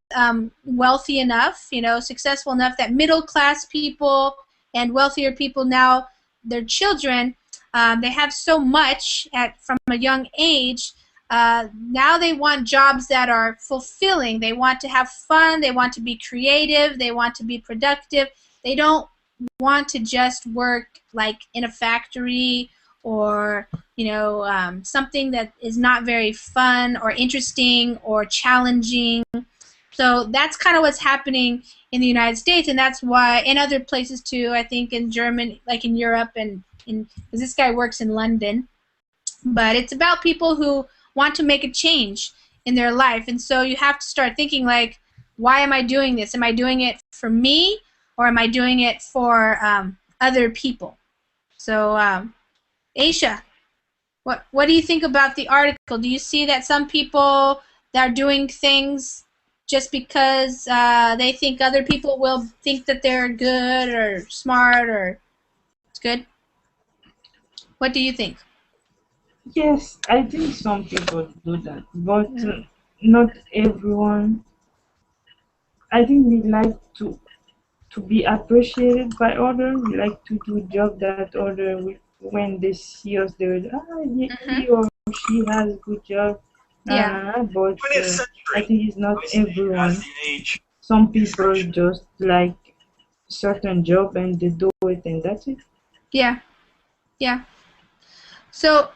wealthy enough, you know, successful enough that middle class people and wealthier people now, their children, they have so much from a young age. Now they want jobs that are fulfilling. They want to have fun. They want to be creative. They want to be productive. They don't want to just work like in a factory or, you know, something that is not very fun or interesting or challenging. So that's kind of what's happening in the United States, and that's why in other places too. I think in Germany, like in Europe, and because this guy works in London. But it's about people who want to make a change in their life, and so you have to start thinking like, why am I doing this? Am I doing it for me, or am I doing it for other people? So, Aisha, what do you think about the article? Do you see that some people that are doing things just because they think other people will think that they're good or smart or it's good? What do you think? Yes, I think some people do that, but not everyone. I think we like to be appreciated by others. We like to do job that others, when they see us, they will, he or she has a good job. But I think it's not everyone. Some people just like certain job and they do it and that's it. Yeah. So,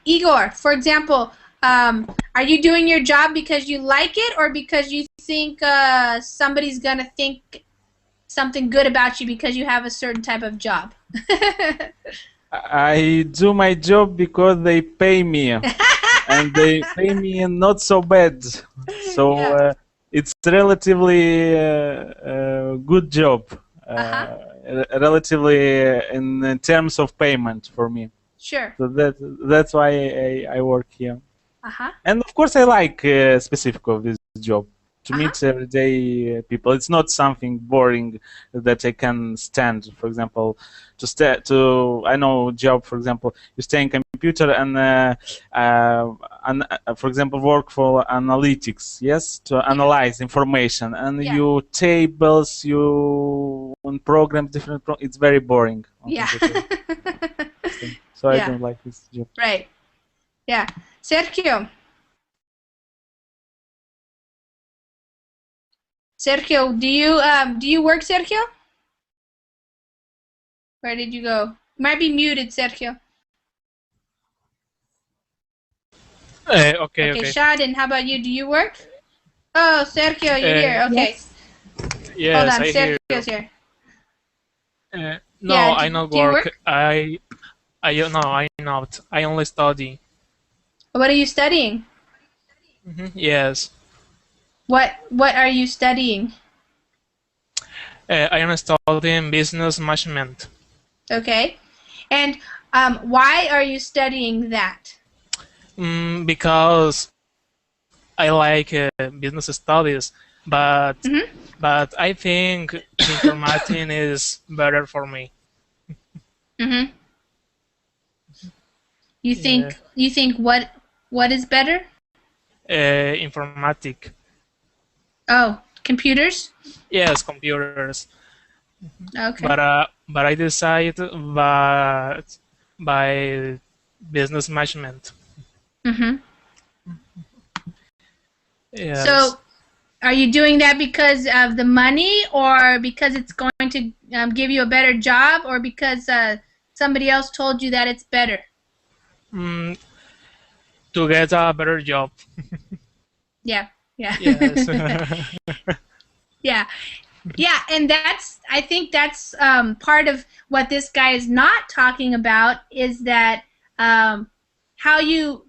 Igor, for example, are you doing your job because you like it or because you think somebody's gonna think something good about you because you have a certain type of job? I do my job because they pay me, and they pay me not so bad. So Yeah. it's relatively good job, relatively in terms of payment for me. Sure. So that's why I work here. And of course, I like specific of this job. To meet everyday people, it's not something boring that I can stand. For example, I know job. For example, you stay in computer and for example, work for analytics. Yes, to analyze information and you tables, you program different. It's very boring. Yeah. So I don't like this job. Right. Yeah. Sergio. Sergio, do you work, Sergio? Where did you go? You might be muted, Sergio. Okay. Shadin, how about you? Do you work? Oh, Sergio, you're here. Okay. Yes, Hold on, I hear Sergio's here. No, Yeah, I not do you work. work? I no, I not. I only study. What are you studying? Yes. What are you studying? I am studying business management. Okay. And why are you studying that? Because I like business studies, but I think information is better for me. You think what is better? Informatic. Oh, computers? Yes, computers. Okay. But I decided by business management. Yes. So, are you doing that because of the money, or because it's going to give you a better job, or because somebody else told you that it's better? To get a better job. Yeah. Yes. Yeah, and I think that's part of what this guy is not talking about, is that how you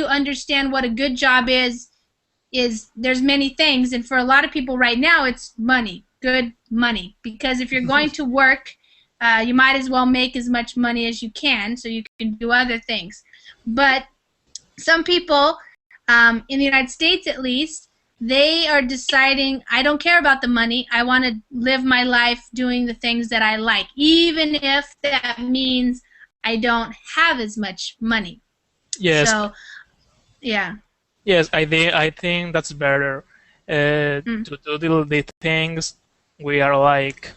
understand what a good job is there's many things, and for a lot of people right now it's money, good money, because if you're going to work, you might as well make as much money as you can so you can do other things. But some people, in the United States at least, they are deciding, I don't care about the money, I want to live my life doing the things that I like, even if that means I don't have as much money. Yes. So, yeah. Yes, I think that's better to do the things we are like.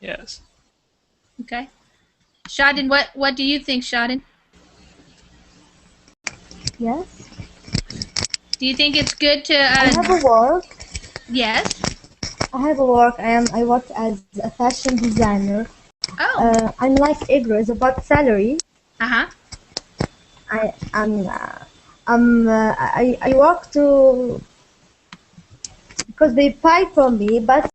Yes. Okay. Shadin, what do you think, Shadin? Yes. Do you think it's good to? I have a work. Yes. I have a work. I work as a fashion designer. Oh. I'm like Idris about salary. I work because they pay for me, but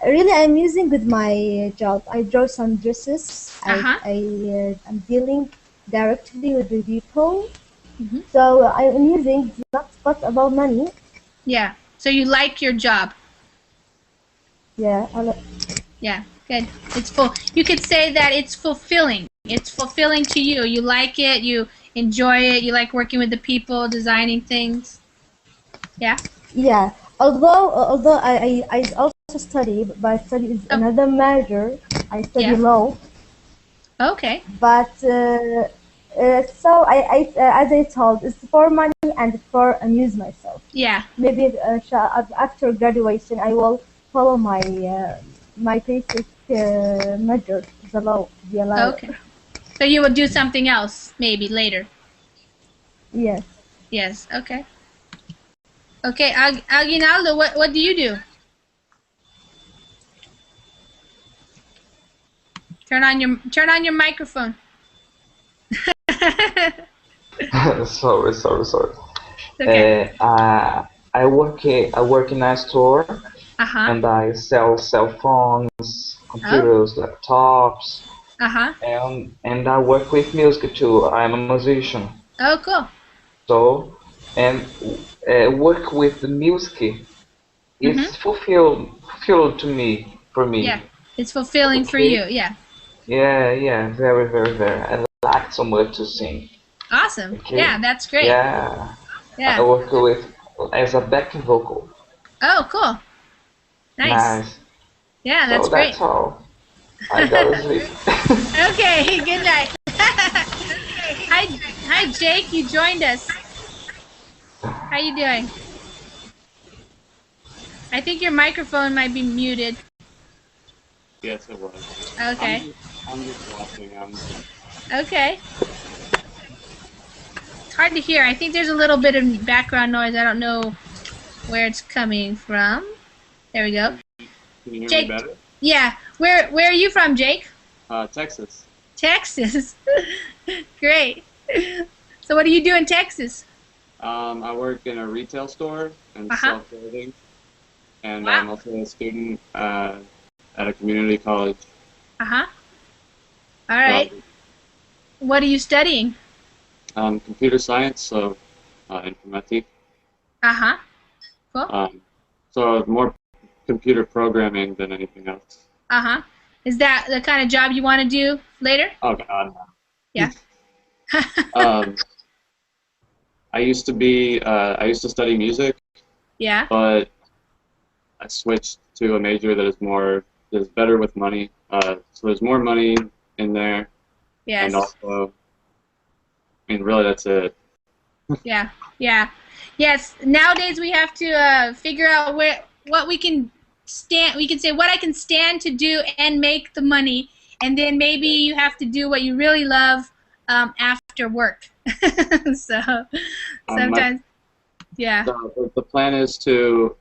really I'm using with my job. I draw some dresses. I'm dealing directly with the people. So I'm using, it's not about money. Yeah. So you like your job? Yeah. Yeah. Good. It's full. You could say that it's fulfilling. It's fulfilling to you. You like it. You enjoy it. You like working with the people, designing things. Yeah. Yeah. Although I also study, but I study is another major. I study law. Okay. But so I as I told, it's for money and for amuse myself. Yeah. Maybe after graduation, I will follow my my basic major, the law, the lawyer. Okay. So you will do something else maybe later. Yes. Yes. Okay. Okay, Aguinaldo, what do you do? Turn on your microphone. Sorry. Okay. I work in a store Uh-huh. and I sell cell phones, computers, laptops, Uh-huh. and I work with music too. I'm a musician. Oh, cool. So, and work with the music is fulfilled to me, for me. Yeah. It's fulfilling for Okay. you. Yeah. Yeah, very, very, very. I like so much to sing. Awesome. Okay. Yeah, that's great. Yeah. I Yeah. work with as a backing vocal. Oh, cool. Nice. Yeah, that's So great. that's all. I gotta sleep. Okay, good night. Hi, Jake. You joined us. How you doing? I think your microphone might be muted. Yes, it was. Okay. I'm just watching. Okay. It's hard to hear. I think there's a little bit of background noise. I don't know where it's coming from. There we go. Can you hear Jake. me better? Yeah. Where are you from, Jake? Texas. Texas. Great. So what do you do in Texas? I work in a retail store and Uh-huh. sell clothing, and Wow. I'm also a student at a community college. Uh-huh. All right. What are you studying? Computer science, so informatique. Uh-huh. Cool. So more computer programming than anything else. Uh-huh. Is that the kind of job you want to do later? Oh God. Yeah. I used to study music, Yeah. but I switched to a major that is better with money. So there's more money in there, Yes. and also, I mean, really, that's it. Yeah. Yeah. Yes. Nowadays we have to figure out what we can stand. We can say what I can stand to do and make the money, and then maybe you have to do what you really love after work. So sometimes, yeah. The plan is to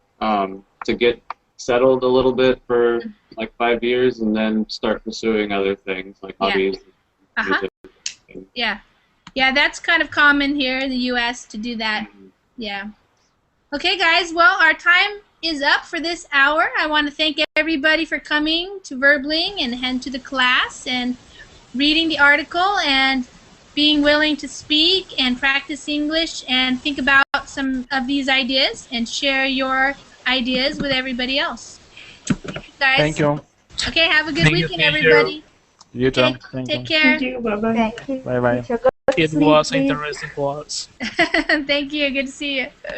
get settled a little bit for like 5 years, and then start pursuing other things like Yeah. hobbies. Uh-huh. Yeah. Yeah, that's kind of common here in the U.S. to do that. Yeah. Okay, guys. Well, our time is up for this hour. I want to thank everybody for coming to Verbling and to the class and reading the article and being willing to speak and practice English and think about some of these ideas and share your ideas with everybody else. Guys. Thank you. Okay, have a good Thank you, weekend, teacher. everybody. You too. Okay, Thank take you. care. Thank you. Bye-bye. Thank you. Bye-bye. Teacher, go to It sleep, was please. interesting for us. Thank you. Good to see you.